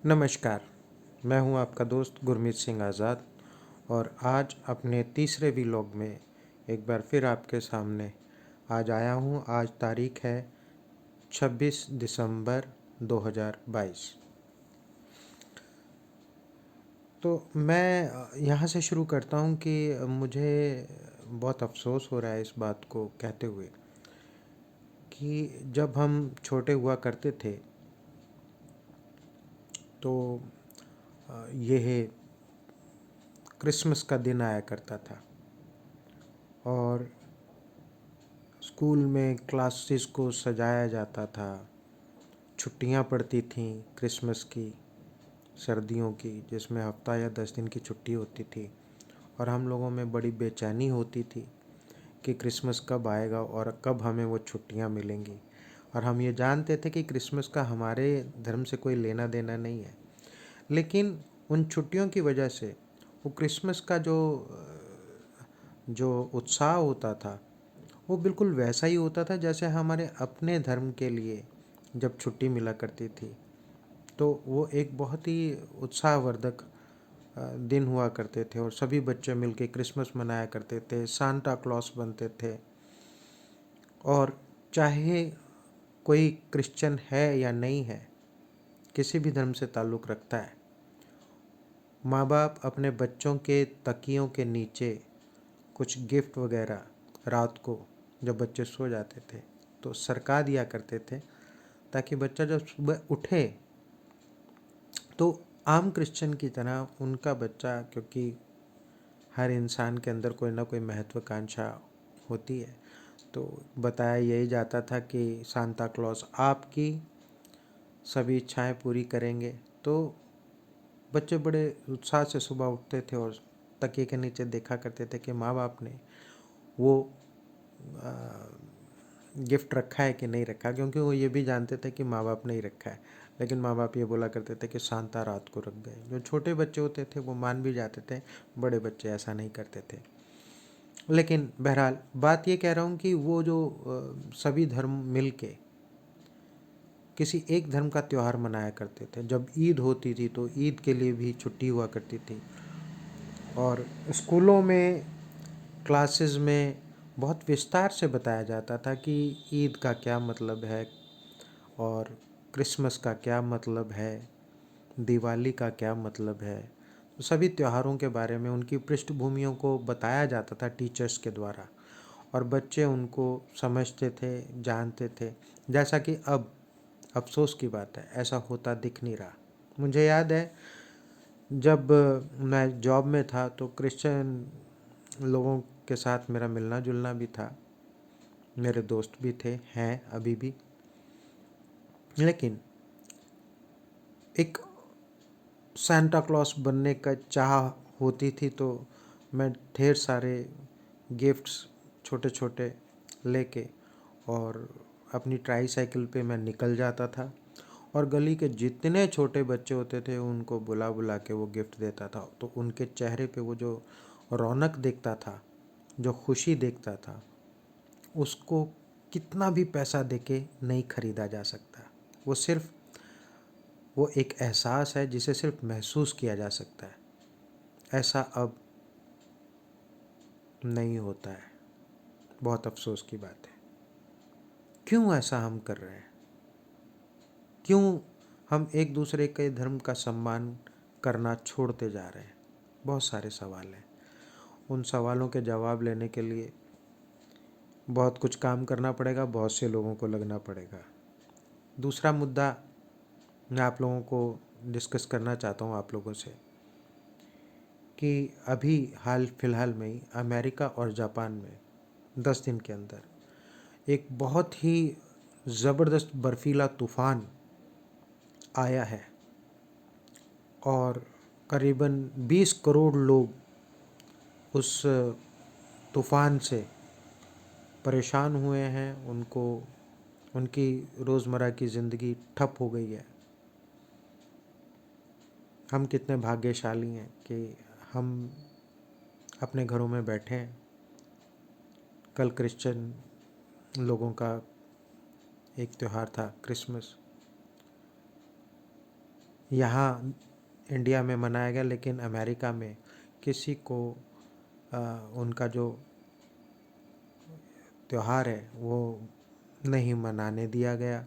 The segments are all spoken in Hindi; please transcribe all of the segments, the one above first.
नमस्कार। मैं हूं आपका दोस्त गुरमीत सिंह आज़ाद और आज अपने तीसरे व्लॉग में एक बार फिर आपके सामने आज आया हूं। आज तारीख है 26 दिसंबर 2022। तो मैं यहाँ से शुरू करता हूं कि मुझे बहुत अफसोस हो रहा है इस बात को कहते हुए कि जब हम छोटे हुआ करते थे तो यह क्रिसमस का दिन आया करता था और स्कूल में क्लासेस को सजाया जाता था। छुट्टियां पड़ती थीं क्रिसमस की, सर्दियों की, जिसमें हफ्ता या 10 दिन की छुट्टी होती थी और हम लोगों में बड़ी बेचैनी होती थी कि क्रिसमस कब आएगा और कब हमें वो छुट्टियां मिलेंगी। और हम ये जानते थे कि क्रिसमस का हमारे धर्म से कोई लेना देना नहीं है, लेकिन उन छुट्टियों की वजह से वो क्रिसमस का जो जो उत्साह होता था वो बिल्कुल वैसा ही होता था जैसे हमारे अपने धर्म के लिए जब छुट्टी मिला करती थी। तो वो एक बहुत ही उत्साहवर्धक दिन हुआ करते थे और सभी बच्चे मिलके क्रिसमस मनाया करते थे, सांता क्लॉस बनते थे। और चाहे कोई क्रिश्चियन है या नहीं है, किसी भी धर्म से ताल्लुक़ रखता है, माँ बाप अपने बच्चों के तकियों के नीचे कुछ गिफ्ट वगैरह रात को जब बच्चे सो जाते थे तो सरका दिया करते थे, ताकि बच्चा जब सुबह उठे तो आम क्रिश्चियन की तरह उनका बच्चा, क्योंकि हर इंसान के अंदर कोई ना कोई महत्वाकांक्षा होती है, तो बताया यही जाता था कि सांता क्लॉस आपकी सभी इच्छाएं पूरी करेंगे। तो बच्चे बड़े उत्साह से सुबह उठते थे और तकिए के नीचे देखा करते थे कि माँ बाप ने वो गिफ्ट रखा है कि नहीं रखा, क्योंकि वो ये भी जानते थे कि माँ बाप ने ही रखा है, लेकिन माँ बाप ये बोला करते थे कि सांता रात को रख गए। जो छोटे बच्चे होते थे वो मान भी जाते थे, बड़े बच्चे ऐसा नहीं करते थे। लेकिन बहरहाल बात ये कह रहा हूँ कि वो जो सभी धर्म मिल के किसी एक धर्म का त्यौहार मनाया करते थे। जब ईद होती थी तो ईद के लिए भी छुट्टी हुआ करती थी और स्कूलों में, क्लासेस में बहुत विस्तार से बताया जाता था कि ईद का क्या मतलब है और क्रिसमस का क्या मतलब है, दिवाली का क्या मतलब है। तो सभी त्योहारों के बारे में उनकी पृष्ठभूमियों को बताया जाता था टीचर्स के द्वारा और बच्चे उनको समझते थे, जानते थे। जैसा कि अब अफसोस की बात है, ऐसा होता दिख नहीं रहा। मुझे याद है जब मैं जॉब में था तो क्रिश्चियन लोगों के साथ मेरा मिलना जुलना भी था, मेरे दोस्त भी थे, हैं अभी भी। लेकिन एक सांता क्लॉस बनने का चाह होती थी तो मैं ढेर सारे गिफ्ट्स छोटे छोटे लेके और अपनी ट्राईसाइकिल पे मैं निकल जाता था और गली के जितने छोटे बच्चे होते थे उनको बुला बुला के वो गिफ्ट देता था। तो उनके चेहरे पे वो जो रौनक देखता था, जो खुशी देखता था, उसको कितना भी पैसा देके नहीं खरीदा जा सकता। वो एक एहसास है जिसे सिर्फ महसूस किया जा सकता है। ऐसा अब नहीं होता है, बहुत अफसोस की बात है। क्यों ऐसा हम कर रहे हैं? क्यों हम एक दूसरे के धर्म का सम्मान करना छोड़ते जा रहे हैं? बहुत सारे सवाल हैं। उन सवालों के जवाब लेने के लिए बहुत कुछ काम करना पड़ेगा, बहुत से लोगों को लगना पड़ेगा। दूसरा मुद्दा मैं आप लोगों को डिस्कस करना चाहता हूँ आप लोगों से कि अभी हाल फिलहाल में ही अमेरिका और जापान में 10 दिन के अंदर एक बहुत ही ज़बरदस्त बर्फीला तूफ़ान आया है और करीबन 20 करोड़ लोग उस तूफ़ान से परेशान हुए हैं। उनकी रोज़मर्रा की ज़िंदगी ठप हो गई है। हम कितने भाग्यशाली हैं कि हम अपने घरों में बैठे हैं। कल क्रिश्चियन लोगों का एक त्यौहार था क्रिसमस। यहाँ इंडिया में मनाया गया, लेकिन अमेरिका में किसी को उनका जो त्यौहार है वो नहीं मनाने दिया गया।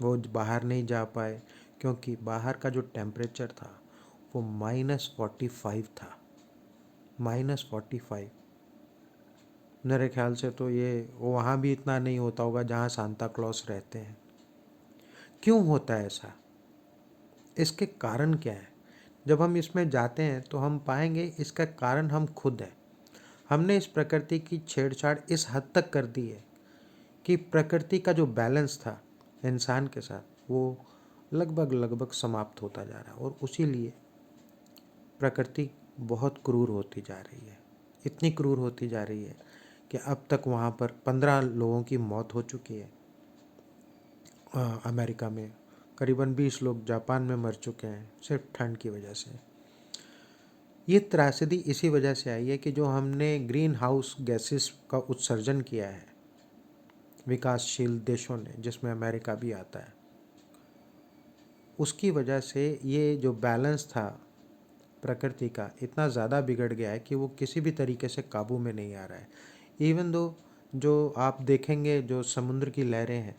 वो बाहर नहीं जा पाए क्योंकि बाहर का जो टेम्परेचर था वो -45 था। -45। मेरे ख्याल से तो ये वहाँ भी इतना नहीं होता होगा जहाँ सांता क्लॉस रहते हैं। क्यों होता है ऐसा? इसके कारण क्या है? जब हम इसमें जाते हैं तो हम पाएंगे इसका कारण हम खुद हैं। हमने इस प्रकृति की छेड़छाड़ इस हद तक कर दी है कि प्रकृति का जो बैलेंस था इंसान के साथ वो लगभग समाप्त होता जा रहा है। और उसी लिए प्रकृति बहुत क्रूर होती जा रही है। इतनी क्रूर होती जा रही है कि अब तक वहाँ पर 15 लोगों की मौत हो चुकी है। अमेरिका में करीबन 20 लोग जापान में मर चुके हैं सिर्फ ठंड की वजह से। ये त्रासदी इसी वजह से आई है कि जो हमने ग्रीन हाउस गैसेस का उत्सर्जन किया है विकासशील देशों ने, जिसमें अमेरिका भी आता है, उसकी वजह से ये जो बैलेंस था प्रकृति का इतना ज़्यादा बिगड़ गया है कि वो किसी भी तरीके से काबू में नहीं आ रहा है। इवन दो जो आप देखेंगे जो समुद्र की लहरें हैं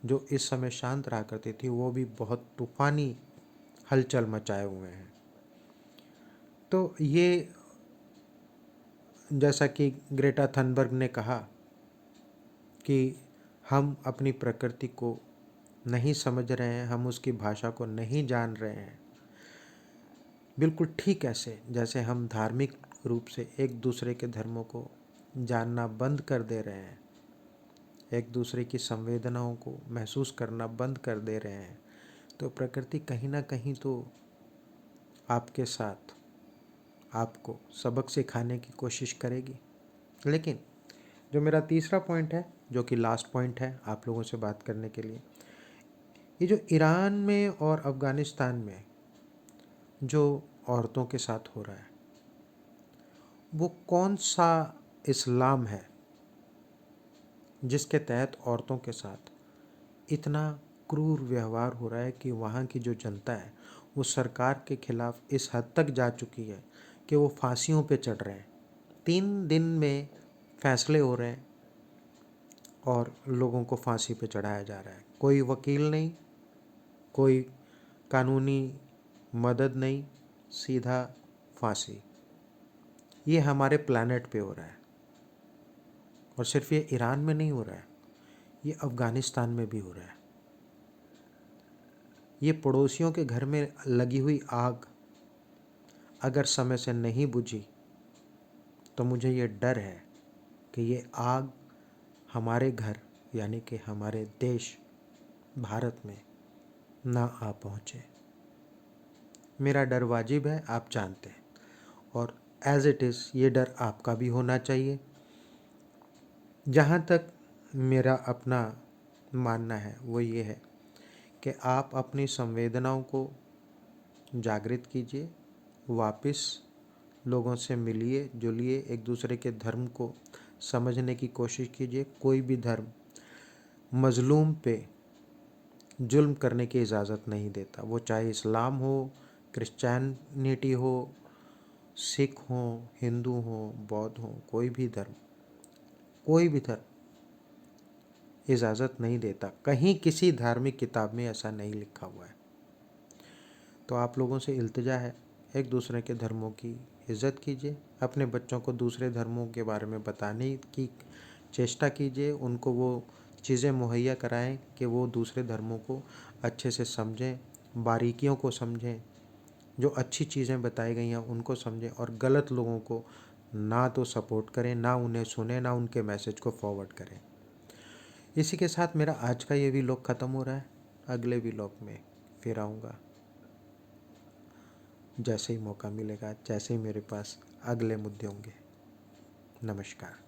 जो इस समय शांत रहा करती थी वो भी बहुत तूफानी हलचल मचाए हुए हैं। तो ये जैसा कि ग्रेटा थनबर्ग ने कहा कि हम अपनी प्रकृति को नहीं समझ रहे हैं, हम उसकी भाषा को नहीं जान रहे हैं। बिल्कुल ठीक ऐसे जैसे हम धार्मिक रूप से एक दूसरे के धर्मों को जानना बंद कर दे रहे हैं, एक दूसरे की संवेदनाओं को महसूस करना बंद कर दे रहे हैं, तो प्रकृति कहीं ना कहीं तो आपके साथ आपको सबक सिखाने की कोशिश करेगी। लेकिन जो मेरा तीसरा पॉइंट है, जो कि लास्ट पॉइंट है आप लोगों से बात करने के लिए, ये जो ईरान में और अफ़गानिस्तान में जो औरतों के साथ हो रहा है वो कौन सा इस्लाम है जिसके तहत औरतों के साथ इतना क्रूर व्यवहार हो रहा है कि वहाँ की जो जनता है वो सरकार के खिलाफ इस हद तक जा चुकी है कि वो फांसियों पे चढ़ रहे हैं। 3 दिन में फैसले हो रहे हैं और लोगों को फांसी पे चढ़ाया जा रहा है। कोई वकील नहीं, कोई कानूनी मदद नहीं, सीधा फांसी। ये हमारे प्लानट पे हो रहा है। और सिर्फ ये ईरान में नहीं हो रहा है, ये अफ़गानिस्तान में भी हो रहा है। ये पड़ोसियों के घर में लगी हुई आग अगर समय से नहीं बुझी तो मुझे ये डर है कि ये आग हमारे घर यानी कि हमारे देश भारत में ना आ पहुँचे। मेरा डर वाजिब है, आप जानते हैं, और एज़ इट इज़ ये डर आपका भी होना चाहिए। जहाँ तक मेरा अपना मानना है वो ये है कि आप अपनी संवेदनाओं को जागृत कीजिए, वापस लोगों से मिलिए जुलिए, एक दूसरे के धर्म को समझने की कोशिश कीजिए। कोई भी धर्म मज़लूम पे जुल्म करने की इजाज़त नहीं देता, वो चाहे इस्लाम हो, क्रिश्चियनिटी हो, सिख हो, हिंदू हो, बौद्ध हो, कोई भी धर्म इजाज़त नहीं देता। कहीं किसी धार्मिक किताब में ऐसा नहीं लिखा हुआ है। तो आप लोगों से इल्तिजा है, एक दूसरे के धर्मों की इज़्ज़त कीजिए, अपने बच्चों को दूसरे धर्मों के बारे में बताने की चेष्टा कीजिए, उनको वो चीज़ें मुहैया कराएं कि वो दूसरे धर्मों को अच्छे से समझें, बारीकियों को समझें, जो अच्छी चीज़ें बताई गई हैं उनको समझें, और गलत लोगों को ना तो सपोर्ट करें, ना उन्हें सुने, ना उनके मैसेज को फॉरवर्ड करें। इसी के साथ मेरा आज का ये व्लॉग ख़त्म हो रहा है। अगले व्लॉग में फिर आऊँगा जैसे ही मौका मिलेगा, जैसे ही मेरे पास अगले मुद्दे होंगे। नमस्कार।